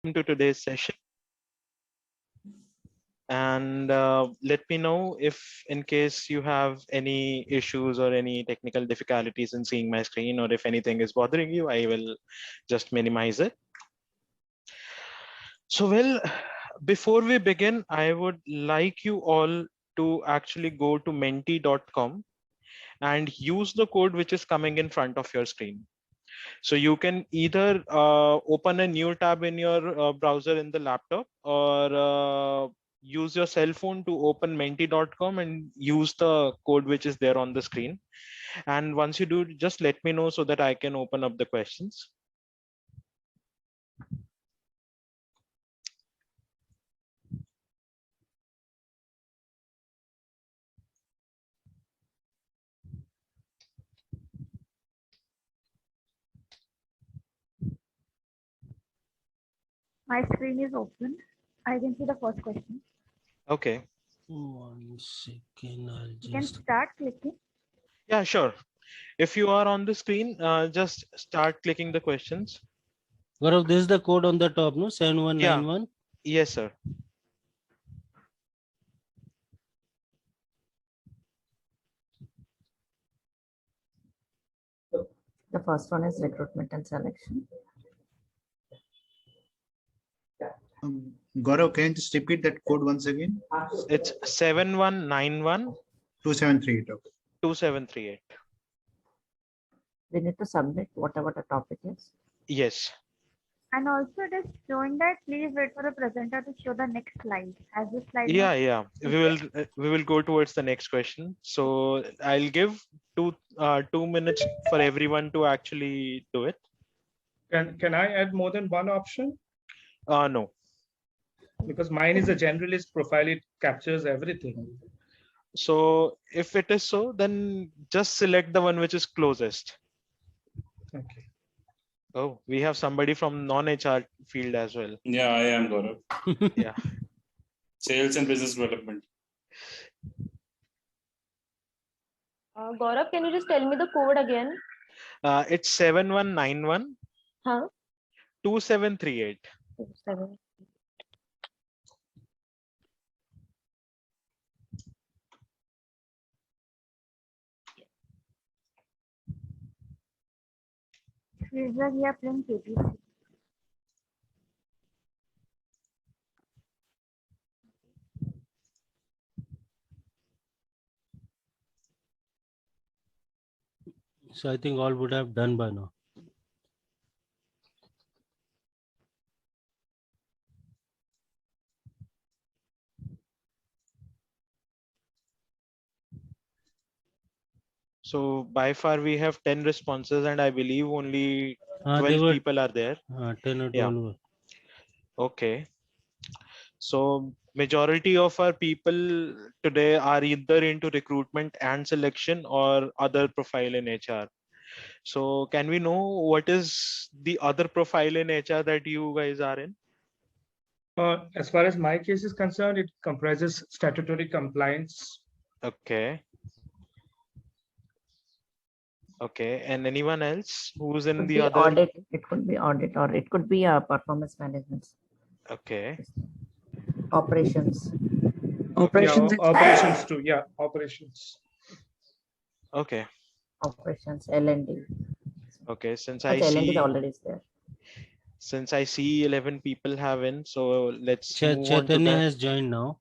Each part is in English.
To today's session, and let me know if in case you have any issues or any technical difficulties in seeing my screen, or if anything is bothering you, I will just minimize it. So well, before we begin, I would like you all to actually go to menti.com and use the code which is coming in front of your screen. So you can either open a new tab in your browser in the laptop, or use your cell phone to open menti.com and use the code which is there on the screen. And once you do, just let me know so that I can open up the questions. My screen is open. I can see the first question. Okay. 1 second, I'll You can just. start clicking. Yeah, sure. If you are on the screen, just start clicking the questions. Gaurav, this is the code on the top, no? 7191. Yes, sir. The first one is recruitment and selection. Gaurav, can you just repeat that code once again? It's 7191 2738. Okay. 2738. We need to submit whatever the topic is. Yes. And also it is showing that please wait for the presenter to show the next slide. As the slide Yeah. We will go towards the next question. So I'll give 2 minutes for everyone to actually do it. Can I add more than one option? No. Because mine is a generalist profile, it captures everything. So if it is so, then just select the one which is closest. Okay. Oh, we have somebody from non-HR field as well. Yeah, I am Gaurav. Yeah. Sales and business development. Gaurav, can you just tell me the code again? It's 7191 2738. 7. is that we are playing KPC. So I think all would have done by now. So by far we have 10 responses, and I believe only 12 They were people are there. 10 or 12. Yeah. Okay. So majority of our people today are either into recruitment and selection or other profile in HR. So can we know what is the other profile in HR that you guys are in? As far as my case is concerned, it comprises statutory compliance. Okay. Okay. And anyone else who's in the other? Audit. It could be audit, or it could be performance management. Okay. Operations. Operations. Yeah, operations too. Yeah, operations. Okay. Operations, L&D. Okay. Since but I L&D see already is there. Since I see 11 people have in, so let's move on to Chaitanya that. has joined now.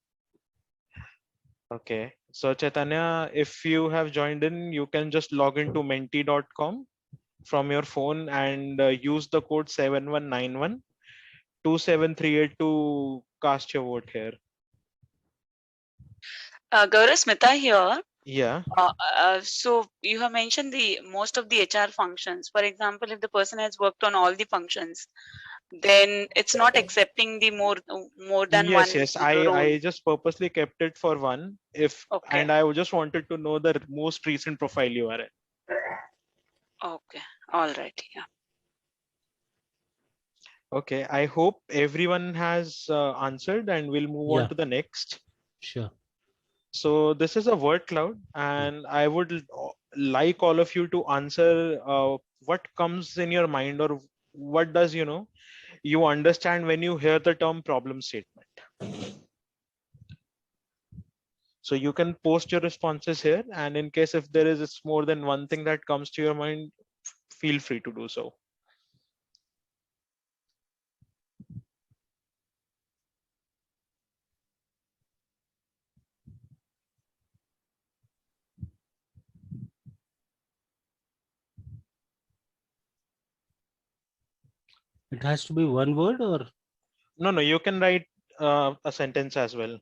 Okay. So Chaitanya, if you have joined in, you can just log into menti.com from your phone and use the code 7191 2738 to cast your vote here. Gaurav, Smita here. Yeah. So you have mentioned the most of the HR functions. For example, if the person has worked on all the functions, then it's not accepting the more than one. Yes. role. I just purposely kept it for one. Okay. And I just wanted to know the most recent profile you are in. Okay. All right. Yeah. Okay. I hope everyone has answered, and we'll move on to the next. Sure. So this is a word cloud, and I would like all of you to answer what comes in your mind, or what does you understand when you hear the term problem statement. So you can post your responses here, and in case if there is more than one thing that comes to your mind, feel free to do so. It has to be one word or? No, you can write a sentence as well.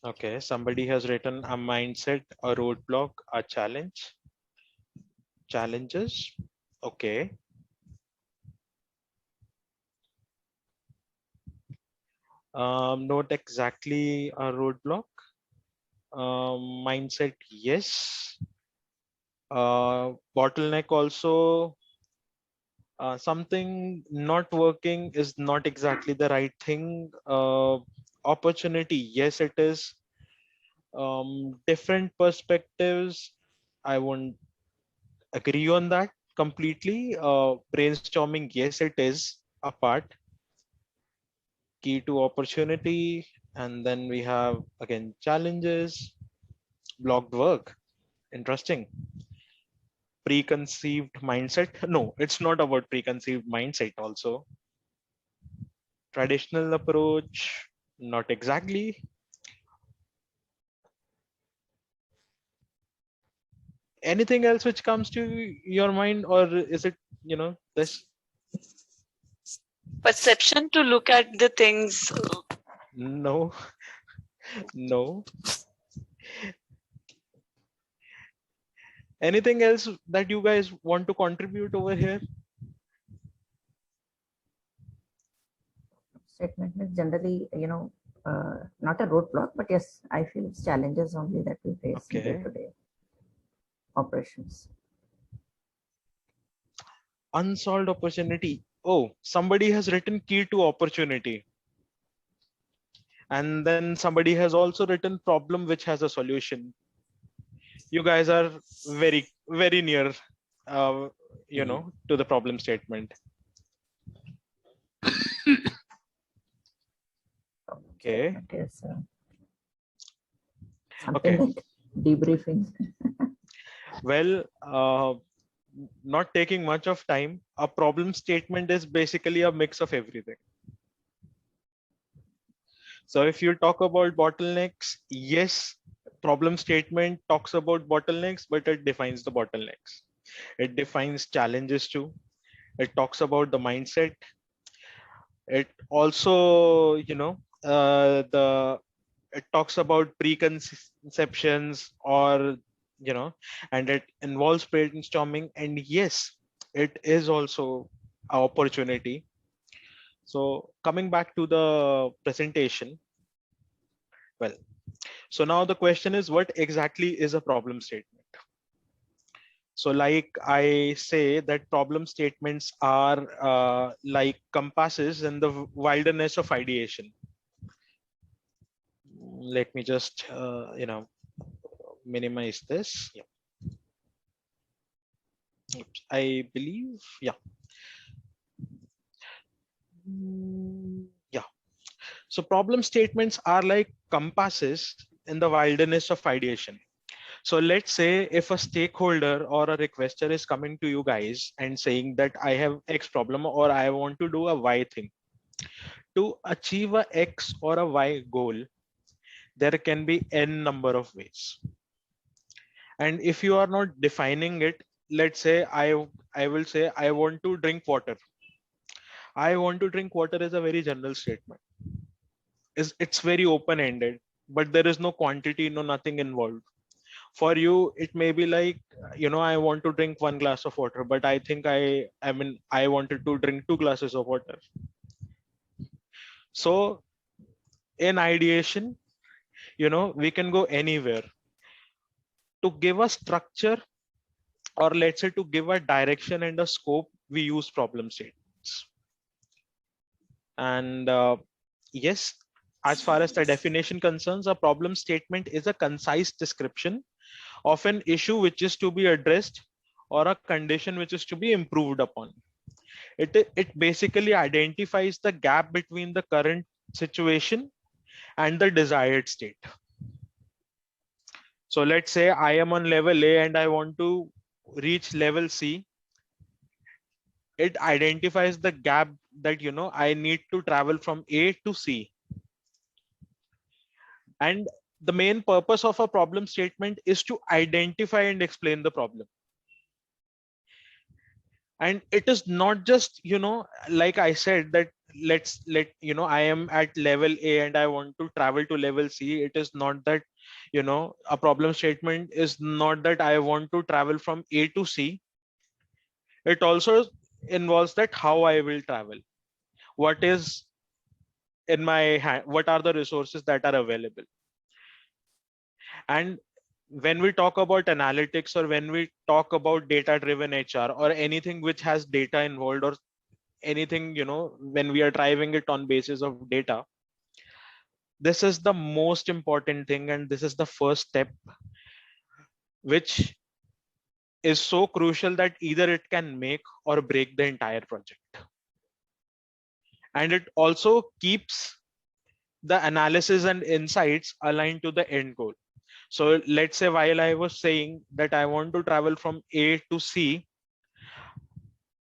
Okay, somebody has written a mindset, a roadblock, a challenge, challenges. Okay. Not exactly a roadblock. Mindset, yes. Bottleneck also. Something not working is not exactly the right thing. Opportunity, yes, it is. Different perspectives, I won't agree on that completely. Brainstorming, yes, it is a part. Key to opportunity, and then we have again challenges, blocked work. Interesting. Preconceived mindset. No, it's not about preconceived mindset also. Traditional approach, not exactly. Anything else which comes to your mind, or is it, this? Perception to look at the things. No, no. Anything else that you guys want to contribute over here? Statement is generally, not a roadblock, but yes, I feel it's challenges only that we face in Okay. day-to-day operations. Unsolved opportunity. Oh, somebody has written key to opportunity. And then somebody has also written problem which has a solution. You guys are very, very near, to the problem statement. Okay. Statement is, something Okay. like debriefing. Well, not taking much of time, a problem statement is basically a mix of everything. So if you talk about bottlenecks, yes, problem statement talks about bottlenecks, but it defines the bottlenecks. It defines challenges too. It talks about the mindset. It also, it talks about preconceptions, or and it involves brainstorming, and yes, it is also an opportunity. So coming back to the presentation, well, so now the question is, what exactly is a problem statement? So like I say that problem statements are like compasses in the wilderness of ideation. Let me just, minimize this. Yeah. Oops, I believe, yeah. Yeah. So problem statements are like compasses in the wilderness of ideation. So let's say if a stakeholder or a requester is coming to you guys and saying that I have X problem or I want to do a Y thing. To achieve a X or a Y goal, there can be N number of ways. And if you are not defining it, let's say I will say I want to drink water. I want to drink water is a very general statement. It's very open-ended, but there is no quantity, no nothing involved. For you, it may be like, I want to drink 1 glass of water, but I think I wanted to drink 2 glasses of water. So in ideation, we can go anywhere. To give a structure, or let's say to give a direction and a scope, we use problem statements. And yes, as far as the definition concerns, a problem statement is a concise description of an issue which is to be addressed or a condition which is to be improved upon. It basically identifies the gap between the current situation and the desired state. So let's say I am on level A and I want to reach level C. It identifies the gap that I need to travel from A to C. And the main purpose of a problem statement is to identify and explain the problem. And it is not just, like I said, that I am at level A and I want to travel to level C. It is not that, a problem statement is not that I want to travel from A to C. It also involves that how I will travel. What is in my hand? What are the resources that are available? And when we talk about analytics, or when we talk about data driven HR, or anything which has data involved, or anything, when we are driving it on basis of data, this is the most important thing, and this is the first step, which is so crucial that either it can make or break the entire project. And it also keeps the analysis and insights aligned to the end goal. So let's say while I was saying that I want to travel from A to C,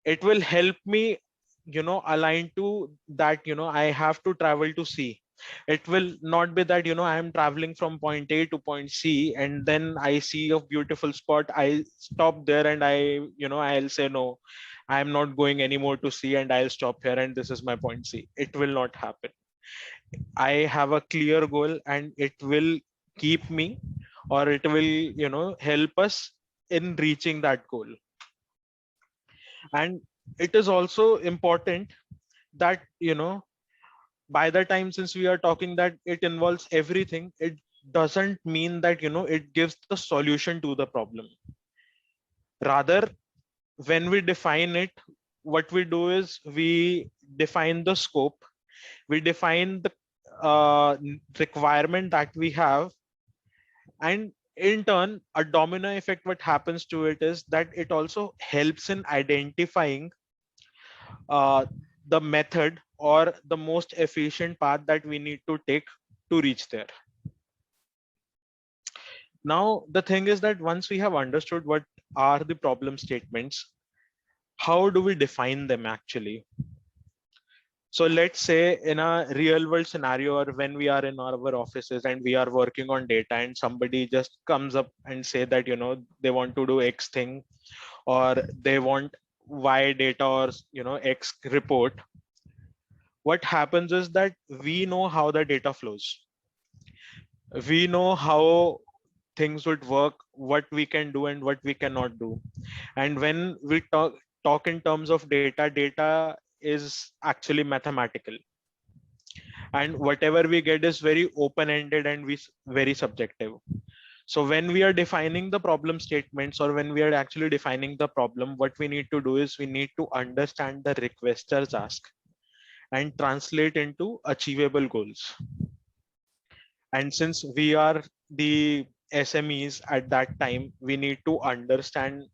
it will help me, align to that, I have to travel to C. It will not be that, I am traveling from point A to point C, and then I see a beautiful spot. I stop there and I'll say, no, I'm not going anymore to C, and I'll stop here. And this is my point C. It will not happen. I have a clear goal, and it will keep me, or it will, help us in reaching that goal. And it is also important that, by the time, since we are talking that it involves everything, it doesn't mean that, it gives the solution to the problem. Rather, when we define it, what we do is we define the scope, we define the requirement that we have, and in turn, a domino effect, what happens to it is that it also helps in identifying the method or the most efficient path that we need to take to reach there. Now, the thing is that once we have understood what are the problem statements, how do we define them actually? So let's say in a real world scenario, or when we are in our offices and we are working on data, and somebody just comes up and say that, they want to do X thing, or they want Y data, or, X report. What happens is that we know how the data flows. We know how things would work, what we can do and what we cannot do. And when we talk in terms of data is actually mathematical. And whatever we get is very open-ended and very subjective. So when we are defining the problem statements, or when we are actually defining the problem, what we need to do is we need to understand the requester's ask and translate into achievable goals. And since we are the SMEs at that time, we need to understand,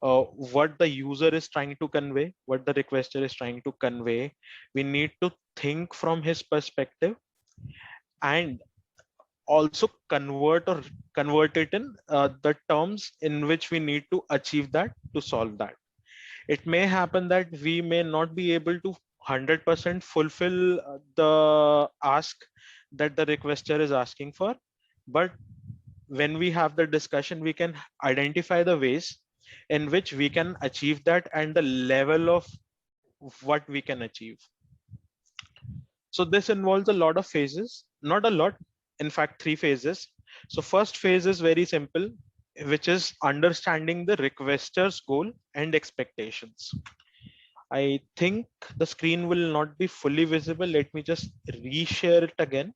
what the user is trying to convey, what the requester is trying to convey. We need to think from his perspective, and also convert it in the terms in which we need to achieve that, to solve that. It may happen that we may not be able to 100% fulfill the ask that the requester is asking for, but when we have the discussion, we can identify the ways in which we can achieve that and the level of what we can achieve. So this involves a lot of phases, not a lot, in fact 3 phases. So first phase is very simple, which is understanding the requester's goal and expectations. I think the screen will not be fully visible. Let me just reshare it again.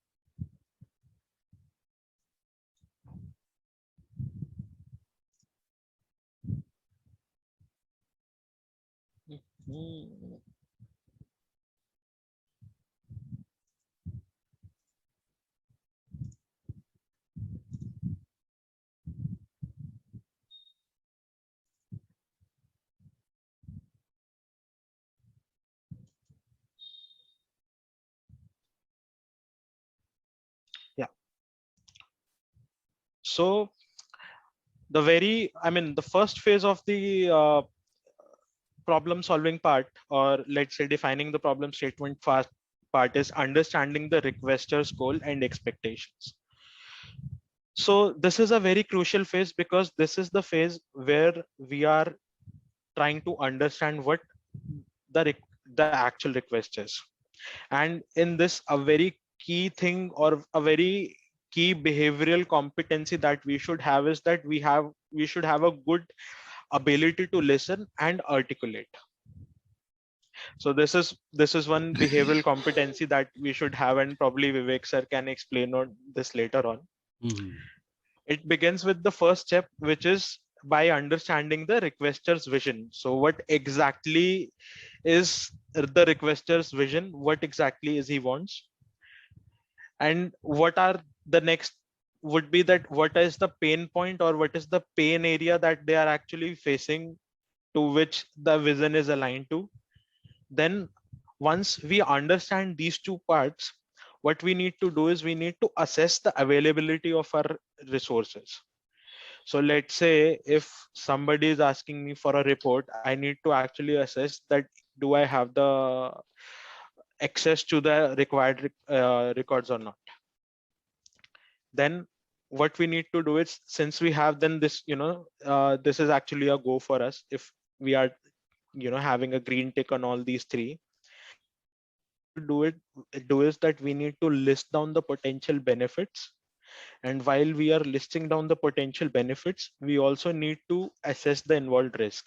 So the first phase of the problem solving part, or let's say defining the problem statement part, is understanding the requester's goal and expectations. So this is a very crucial phase because this is the phase where we are trying to understand what the actual request is. And in this, a very key thing or a very key behavioral competency that we should have is that we should have a good ability to listen and articulate. So this is one behavioral competency that we should have, and probably Vivek sir can explain on this later on. It begins with the first step, which is by understanding the requester's vision. So what exactly is the requester's vision? What exactly is he wants? And what are the next would be that what is the pain point or what is the pain area that they are actually facing, to which the vision is aligned to. Then once we understand these two parts, what we need to do is we need to assess the availability of our resources. So let's say if somebody is asking me for a report, I need to actually assess that do I have the access to the required records or not. Then what we need to do is, since we have then this, this is actually a go for us. If we are, having a green tick on all these three, do is that we need to list down the potential benefits. And while we are listing down the potential benefits, we also need to assess the involved risk.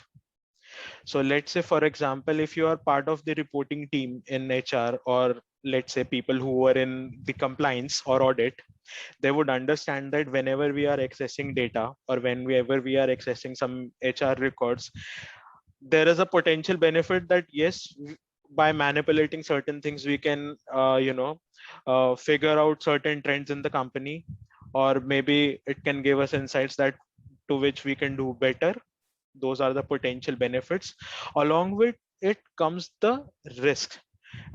So let's say, for example, if you are part of the reporting team in HR, or let's say people who are in the compliance or audit, they would understand that whenever we are accessing data or whenever we are accessing some HR records, there is a potential benefit that yes, by manipulating certain things, we can, figure out certain trends in the company, or maybe it can give us insights that to which we can do better. Those are the potential benefits. Along with it comes the risk,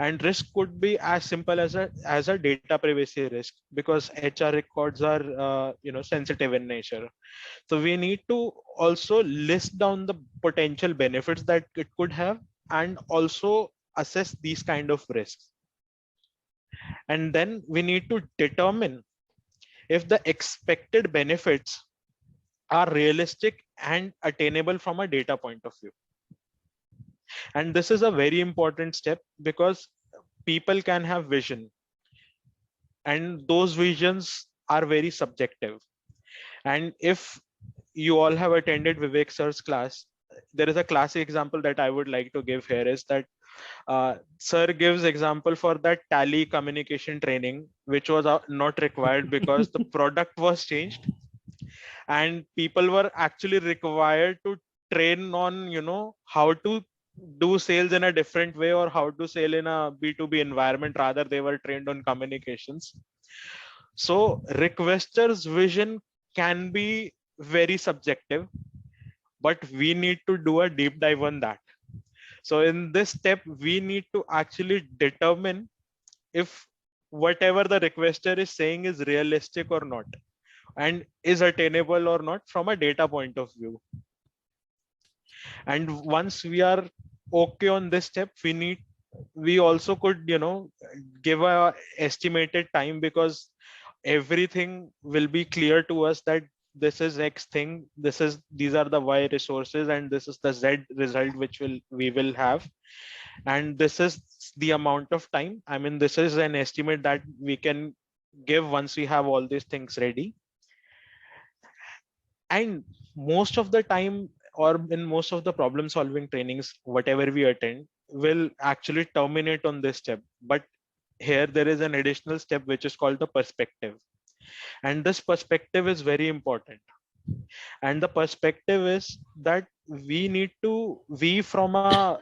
and risk could be as simple as a data privacy risk, because HR records are sensitive in nature. So we need to also list down the potential benefits that it could have, and also assess these kind of risks. And then we need to determine if the expected benefits are realistic and attainable from a data point of view. And this is a very important step, because people can have vision, and those visions are very subjective. And if you all have attended Vivek sir's class, there is a classic example that I would like to give here, is that sir gives example for that Tally communication training, which was not required because the product was changed, and people were actually required to train on how to do sales in a different way, or how to sell in a B2B environment. Rather, they were trained on communications. So requester's vision can be very subjective, but we need to do a deep dive on that. So in this step, we need to actually determine if whatever the requester is saying is realistic or not, and is attainable or not from a data point of view. And once we are okay on this step, we also could give a estimated time, because everything will be clear to us that this is X thing, these are the Y resources, and this is the Z result which we will have, and this is the amount of time. I mean, this is an estimate that we can give once we have all these things ready. And most of the time, or in most of the problem solving trainings, whatever we attend, will actually terminate on this step. But here there is an additional step which is called the perspective. And this perspective is very important. And the perspective is that we from a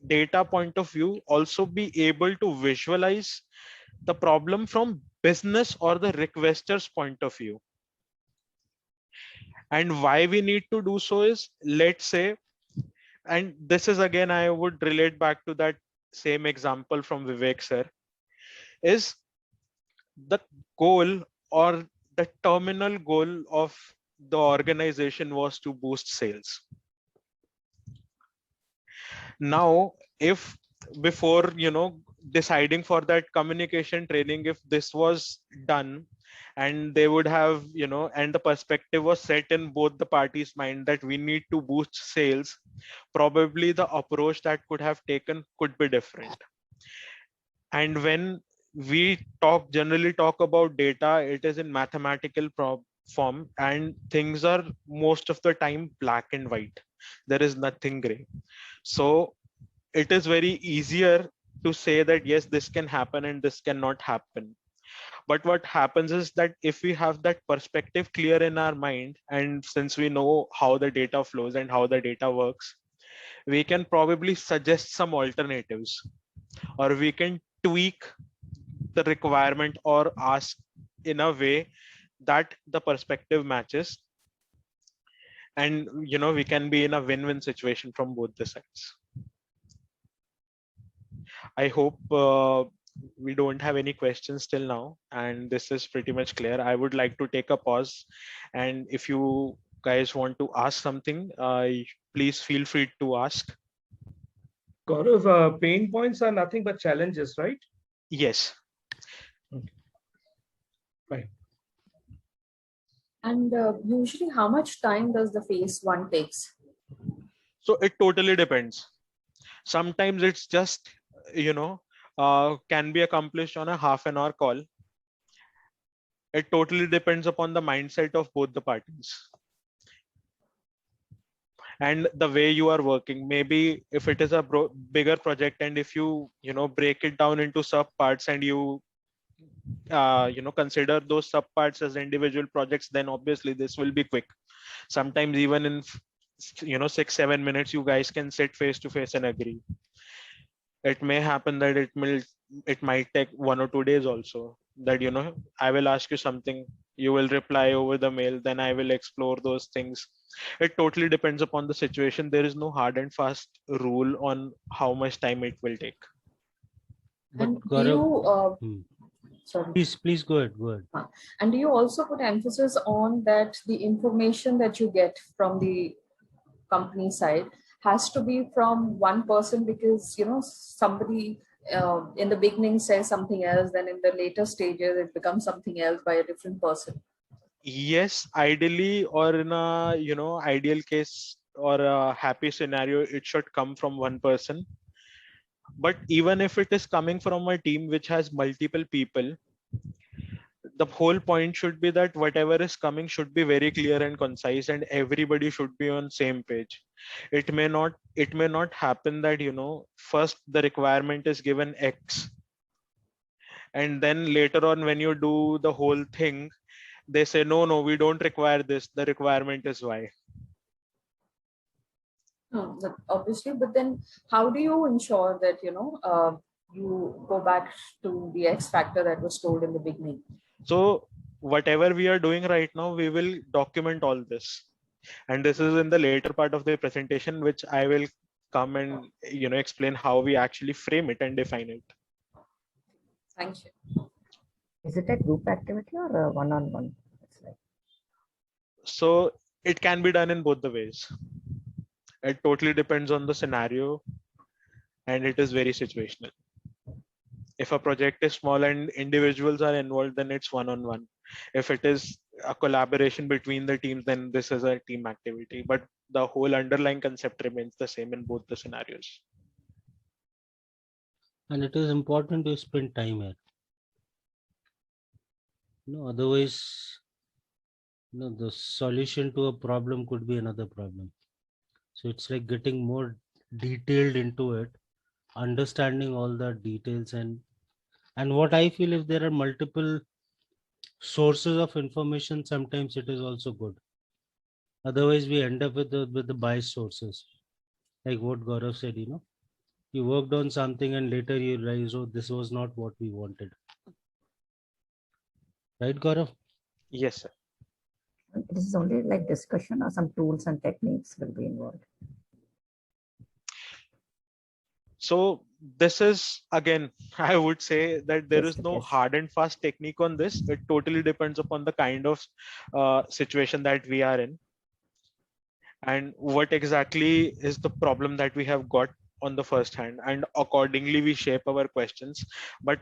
data point of view also be able to visualize the problem from business or the requester's point of view. And why we need to do so is, let's say, and this is again, I would relate back to that same example from Vivek sir, is the goal or the terminal goal of the organization was to boost sales. Now, if before, deciding for that communication training, if this was done and they would have, and the perspective was set in both the parties' mind that we need to boost sales, probably the approach that could have taken could be different. And when we generally talk about data, it is in mathematical form, and things are most of the time black and white. There is nothing gray. So it is very easier to say that yes, this can happen and this cannot happen. But what happens is that if we have that perspective clear in our mind, and since we know how the data flows and how the data works, we can probably suggest some alternatives, or we can tweak the requirement or ask in a way that the perspective matches, and we can be in a win-win situation from both the sides. I hope we don't have any questions till now, and this is pretty much clear. I would like to take a pause, and if you guys want to ask something, please feel free to ask. Gaurav, pain points are nothing but challenges, right? Yes. Okay. Fine. And usually, how much time does the phase 1 takes? So it totally depends. Sometimes it's just, can be accomplished on a half an hour call. It totally depends upon the mindset of both the parties and the way you are working. Maybe if it is a bigger project, and if you break it down into sub parts, and you consider those sub parts as individual projects, then obviously this will be quick. Sometimes even in 6-7 minutes you guys can sit face to face and agree. It may happen that it might take 1 or 2 days also, that I will ask you something, you will reply over the mail, then I will explore those things. It totally depends upon the situation. There is no hard and fast rule on how much time it will take. But And do Gaurav, you, sorry. please go ahead. And do you also put emphasis on that the information that you get from the company side has to be from one person, because somebody in the beginning says something else, then in the later stages it becomes something else by a different person? Yes, ideally, or in a ideal case or a happy scenario, it should come from one person. But even if it is coming from a team which has multiple people, the whole point should be that whatever is coming should be very clear and concise, and everybody should be on same page. It may not happen that first the requirement is given X, and then later on when you do the whole thing, they say no, we don't require this, the requirement is Y. Obviously, but then how do you ensure that you go back to the X factor that was told in the beginning? So whatever we are doing right now, we will document all this, and this is in the later part of the presentation, which I will come and explain how we actually frame it and define it. Thank you. Is it a group activity or a one-on-one? So it can be done in both the ways. It totally depends on the scenario, and it is very situational. If a project is small and individuals are involved, then it's one-on-one. If it is a collaboration between the teams, then this is a team activity. But the whole underlying concept remains the same in both the scenarios. And it is important to spend time here. Otherwise, the solution to a problem could be another problem. So it's like getting more detailed into it, understanding all the details, and what I feel, if there are multiple sources of information, sometimes it is also good. Otherwise, we end up with the biased sources, like what Gaurav said. You worked on something and later you realize, oh, this was not what we wanted. Right, Gaurav? Yes, sir. This is only like discussion, or some tools and techniques will be involved? So this is again, I would say that there Yes, is no yes. hard and fast technique on this. It totally depends upon the kind of situation that we are in and what exactly is the problem that we have got on the first hand, and accordingly we shape our questions. But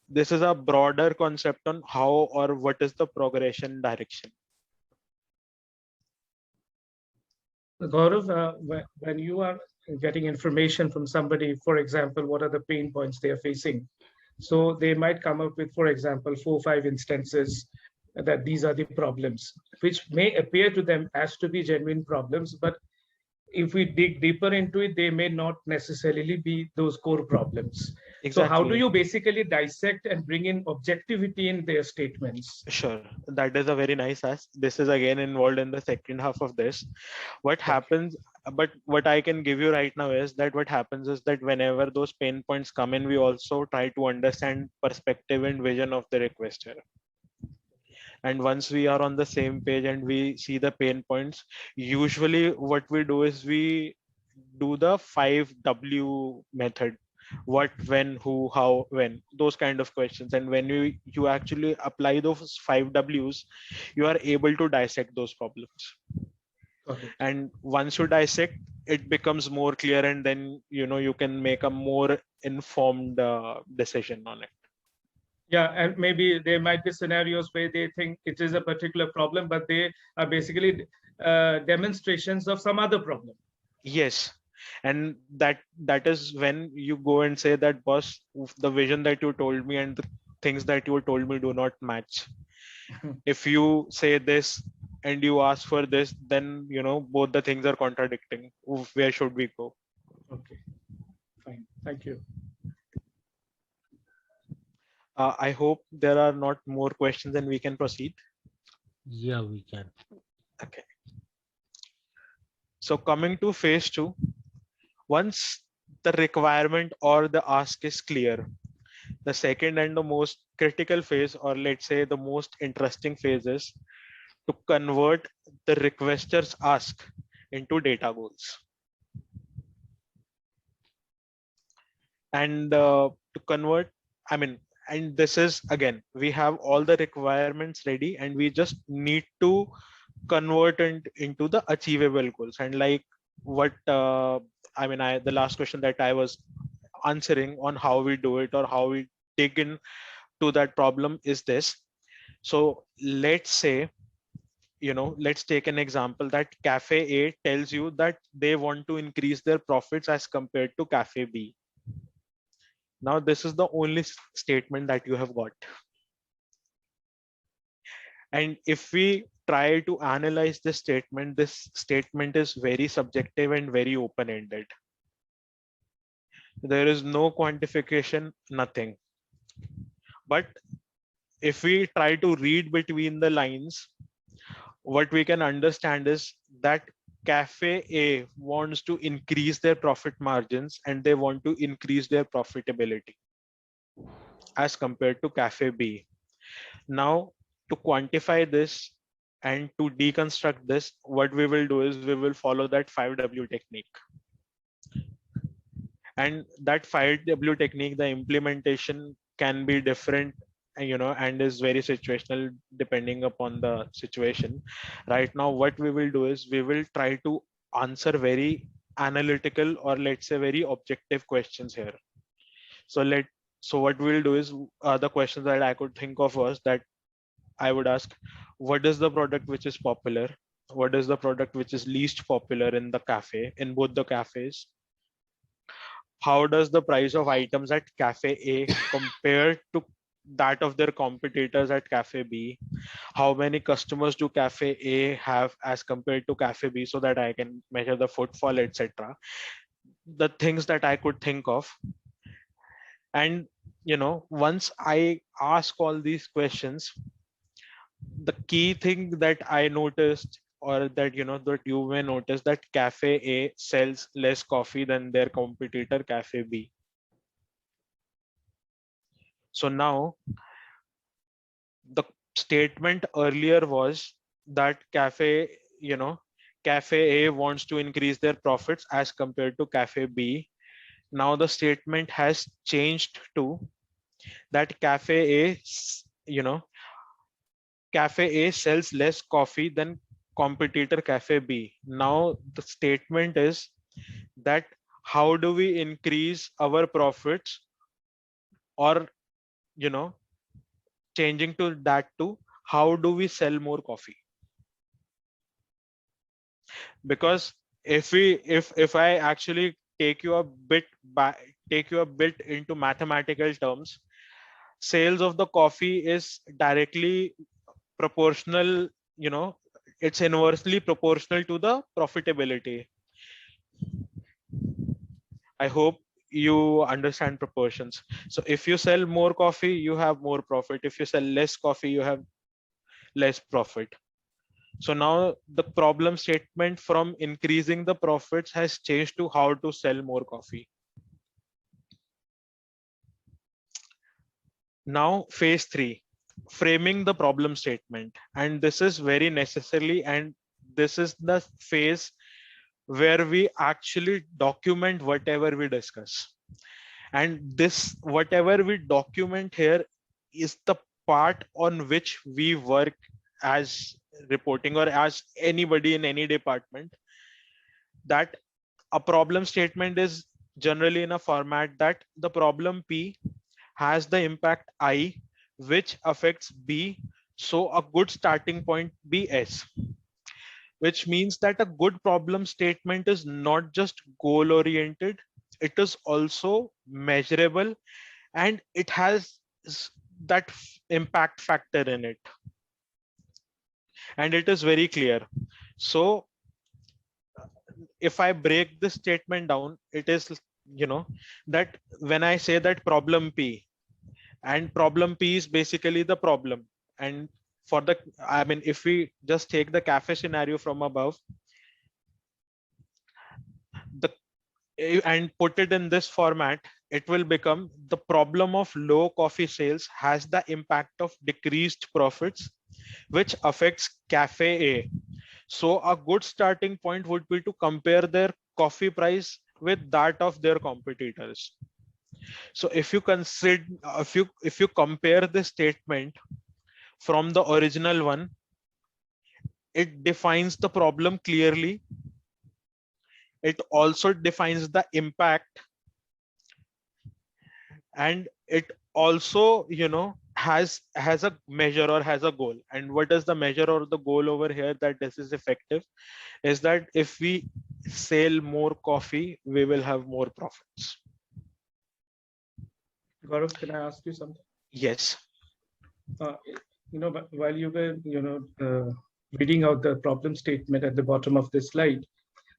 this is a broader concept on how or what is the progression direction. Gaurav, when you are getting information from somebody, for example, what are the pain points they are facing? So they might come up with, for example, 4 or 5 instances that these are the problems, which may appear to them as to be genuine problems, but if we dig deeper into it, they may not necessarily be those core problems. So how do Exactly. you basically dissect and bring in objectivity in their statements? Sure, that is a very nice ask. This is again involved in the second half of this. What happens, but what I can give you right now is that what happens is that whenever those pain points come in, we also try to understand perspective and vision of the requester. And once we are on the same page and we see the pain points, usually what we do is we do the 5W method: what, when, who, how, when, those kind of questions. And when you actually apply those 5Ws, you are able to dissect those problems. Okay. And once you dissect, it becomes more clear, and then you can make a more informed decision on it. Yeah, and maybe there might be scenarios where they think it is a particular problem, but they are basically demonstrations of some other problem. Yes, and that is when you go and say that, boss, the vision that you told me and the things that you told me do not match. If you say this and you ask for this, then both the things are contradicting. Where should we go? Okay, fine, thank you. I hope there are not more questions and we can proceed. Yeah, we can. Okay. So coming to phase 2, once the requirement or the ask is clear, the second and the most critical phase, or let's say the most interesting phase, is to convert the requester's ask into data goals. And to convert, and this is again, we have all the requirements ready and we just need to convert it into the achievable goals. And like what the last question that I was answering on how we do it or how we dig in to that problem is this. So let's say, let's take an example that cafe A tells you that they want to increase their profits as compared to cafe B. Now this is the only statement that you have got. And if we try to analyze this statement is very subjective and very open-ended. There is no quantification, nothing. But if we try to read between the lines, what we can understand is that cafe A wants to increase their profit margins and they want to increase their profitability as compared to cafe B. Now, to quantify this and to deconstruct this, what we will do is we will follow that 5W technique. And that 5W technique, the implementation can be different, and is very situational depending upon the situation. Right now, what we will do is we will try to answer very analytical, or let's say very objective questions here. So what we'll do is the questions that I could think of was that I would ask, what is the product which is popular? What is the product which is least popular in the cafe, in both the cafes? How does the price of items at cafe A compare to that of their competitors at cafe B? How many customers do cafe A have as compared to cafe B, so that I can measure the footfall, etc. The things that I could think of. And once I ask all these questions, the key thing that I noticed, or that that you may notice, that cafe A sells less coffee than their competitor cafe B. So now the statement earlier was that cafe A wants to increase their profits as compared to cafe B. Now the statement has changed to that cafe A, cafe A sells less coffee than competitor cafe B. Now the statement is that how do we increase our profits, or you know changing to that to how do we sell more coffee? Because if I actually take you a bit back, take you a bit into mathematical terms, sales of the coffee is directly proportional, it's inversely proportional to the profitability. I hope you understand proportions. So if you sell more coffee, you have more profit. If you sell less coffee, you have less profit. So now the problem statement from increasing the profits has changed to how to sell more coffee. Now phase 3, framing the problem statement. And this is very necessarily, and this is the phase where we actually document whatever we discuss. And this, whatever we document here, is the part on which we work as reporting or as anybody in any department. That a problem statement is generally in a format that the problem P has the impact I, which affects B. So a good starting point be S, which means that a good problem statement is not just goal oriented, it is also measurable, and it has that impact factor in it, and it is very clear. So if I break this statement down, it is that when I say that problem P, and problem P is basically the problem, and for the, I mean, if we just take the cafe scenario from above, and put it in this format, it will become the problem of low coffee sales has the impact of decreased profits, which affects cafe A. So a good starting point would be to compare their coffee price with that of their competitors. So if you consider, if you compare the statement from the original one, it defines the problem clearly. It also defines the impact, and it also has a measure or has a goal. And what is the measure or the goal over here that this is effective is that if we sell more coffee, we will have more profits. Gaurav, can I ask you something? Yes. While you were reading out the problem statement at the bottom of this slide,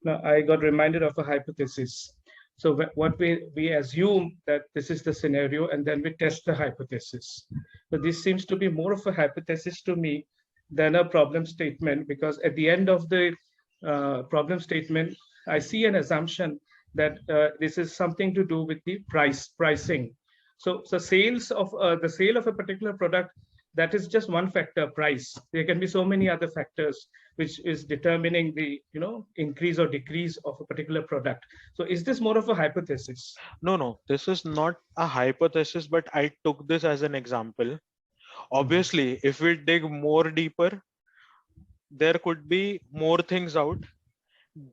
now I got reminded of a hypothesis. So what we assume that this is the scenario, and then we test the hypothesis. So this seems to be more of a hypothesis to me than a problem statement, because at the end of the problem statement, I see an assumption that this is something to do with the pricing. So the sale of a particular product, that is just one factor, price. There can be so many other factors which is determining the increase or decrease of a particular product. So is this more of a hypothesis? No, this is not a hypothesis, but I took this as an example. Obviously, if we dig more deeper, there could be more things out.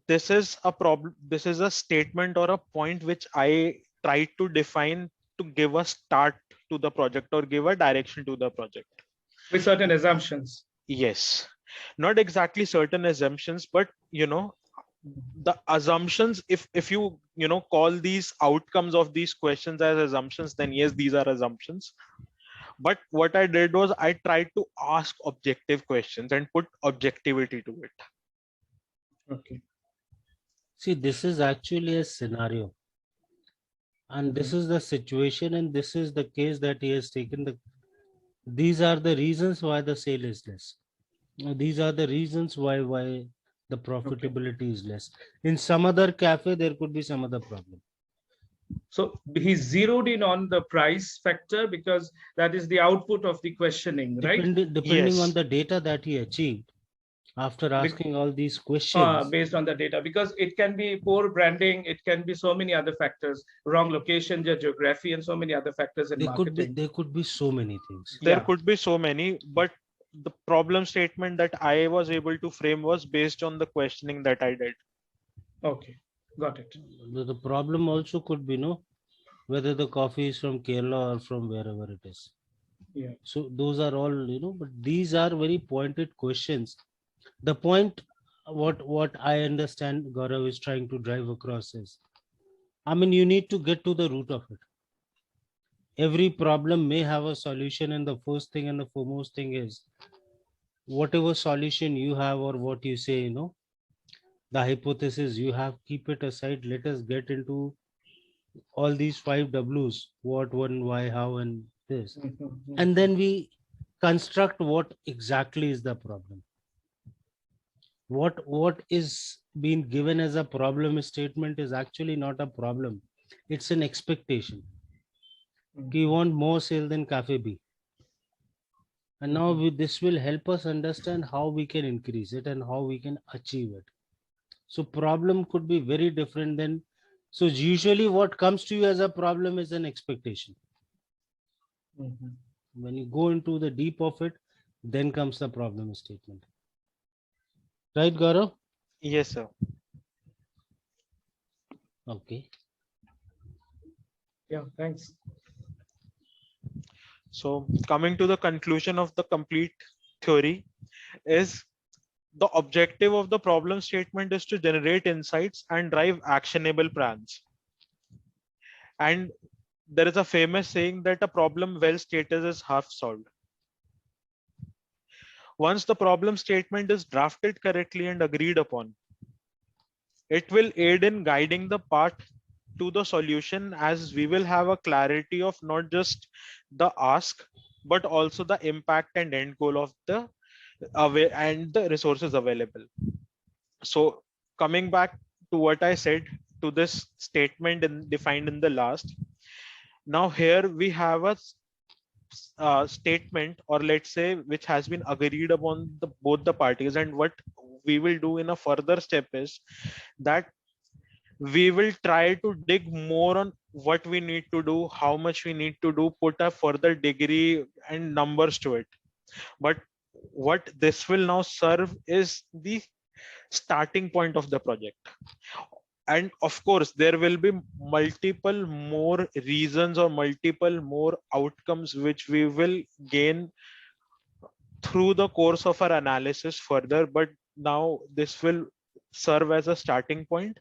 This is a problem. This is a statement or a point which I tried to define to give a start to the project or give a direction to the project. With certain assumptions. Yes, not exactly certain assumptions, but the assumptions, if you call these outcomes of these questions as assumptions, then yes, these are assumptions. But what I did was I tried to ask objective questions and put objectivity to it. Okay. See, this is actually a scenario. And this is the situation, and this is the case that he has taken. These are the reasons why the sale is less. These are the reasons why the profitability is less. In some other cafe, there could be some other problem. So he zeroed in on the price factor because that is the output of the questioning, right? Depending on the data that he achieved, After asking all these questions, based on the data, because it can be poor branding, it can be so many other factors, wrong location, geography, and so many other factors in marketing. there could be so many things. There Yeah. could be so many, but the problem statement that I was able to frame was based on the questioning that I did. Okay, got it. The problem also could be, whether the coffee is from Kerala or from wherever it is. Yeah. So those are all, but these are very pointed questions. The point, what I understand Gaurav is trying to drive across is, I mean, you need to get to the root of it. Every problem may have a solution, and the first thing and the foremost thing is, whatever solution you have or what you say, the hypothesis you have, keep it aside. Let us get into all these 5 W's: what, when, why, how, and this. And then we construct what exactly is the problem. What is being given as a problem statement is actually not a problem. It's an expectation. We want more sale than Cafe B. And now this will help us understand how we can increase it and how we can achieve it. So problem could be very different than, so usually what comes to you as a problem is an expectation. When you go into the deep of it, then comes the problem statement. Right, Gaurav? Yes, sir. Okay. Yeah, thanks. So coming to the conclusion of the complete theory is, the objective of the problem statement is to generate insights and drive actionable plans. And there is a famous saying that a problem well stated is half solved. Once the problem statement is drafted correctly and agreed upon, it will aid in guiding the path to the solution, as we will have a clarity of not just the ask, but also the impact and end goal of the and the resources available. So coming back to what I said to this statement defined in the last, now here we have a statement, or let's say, which has been agreed upon both the parties. And what we will do in a further step is that we will try to dig more on what we need to do, how much we need to do, put a further degree and numbers to it. But what this will now serve is the starting point of the project. And of course, there will be multiple more reasons or multiple more outcomes which we will gain through the course of our analysis further. But now this will serve as a starting point,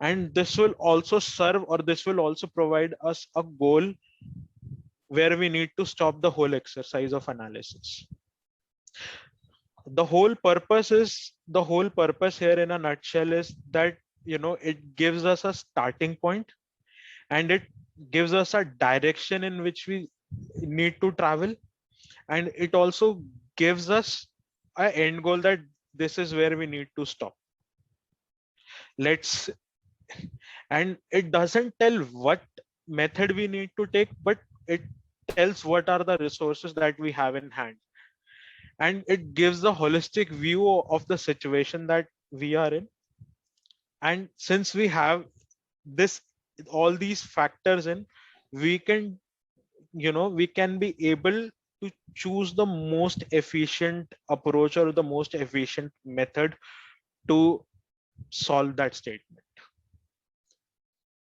and this will also serve, or this will also provide us a goal where we need to stop the whole exercise of analysis. The whole purpose here in a nutshell is that, it gives us a starting point, and it gives us a direction in which we need to travel, and it also gives us an end goal that this is where we need to stop. And it doesn't tell what method we need to take, but it tells what are the resources that we have in hand, and it gives the holistic view of the situation that we are in. And since we have all these factors in, we can be able to choose the most efficient approach or the most efficient method to solve that statement.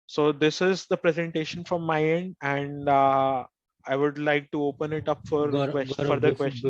So this is the presentation from my end, and I would like to open it up for further questions.